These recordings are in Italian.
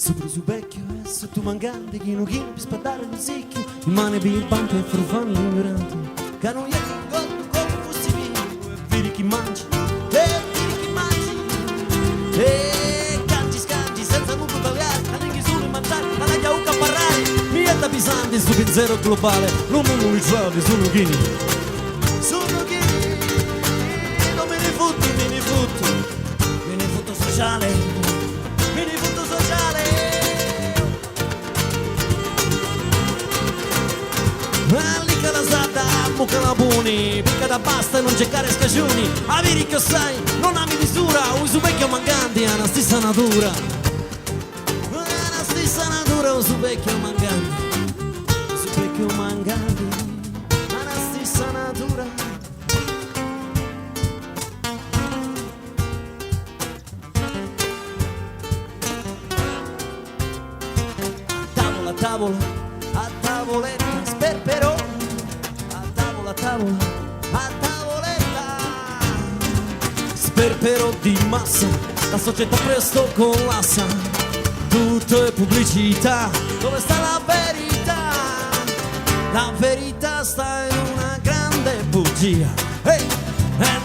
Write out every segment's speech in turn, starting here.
Sopra su vecchio e sotto mangante, chino chino per spadare il secchio, rimane birbante e frufani ignoranti. Canoietti, gotto, come fossi vivo, e vedi chi mangi, e vedi chi mangi, e cangi, scangi, senza nulla tagliare, anche solo in mangiare, la naglia uca a parlare, niente pesante, sto pensiero globale, non mi risolve, sono chini, non me ne fotto, me ne fotto sociale. Allica la sata, buca la buni, picca da basta e non cercare scagioni. Aviri che sai, non ami misura, uso vecchio mangante, ha la stessa natura. La stessa natura, uso vecchio mangante, uso vecchio mangante, ha la stessa natura. A tavola, a tavoletta, sperperò, a tavoletta, sperperò di massa, la società presto collassa, tutto è pubblicità, dove sta la verità? La verità sta in una grande bugia, e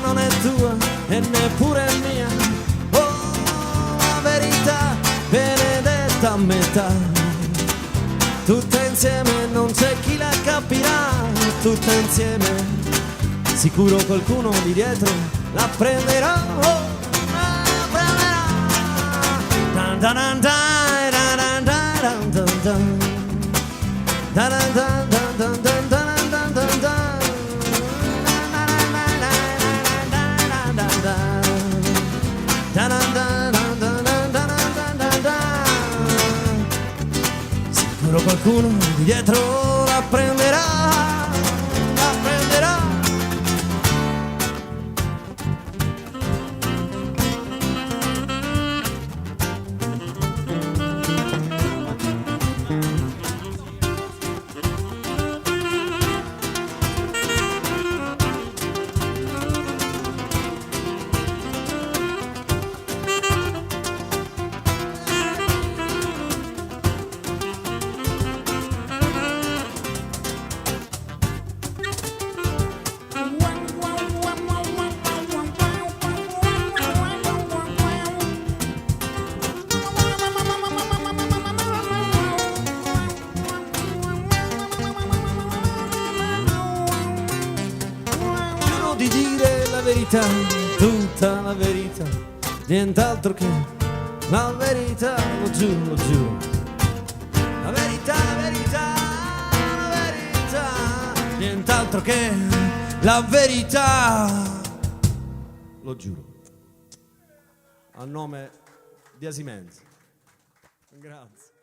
non è tua e neppure mia, oh, la verità benedetta a metà. Tutte insieme non c'è chi la capirà, tutte insieme sicuro qualcuno di dietro la prenderà, oh, la prenderà. Dan dan dan dan dan dan dan dan. Dan dan dan dan dan dan dan dan dan. Qualcuno di dietro la prenderà, la prenderà. Di dire la verità, tutta la verità, nient'altro che la verità, lo giuro, lo giuro. La verità, la verità, la verità, nient'altro che la verità, lo giuro. A nome di Asimenzi. Grazie.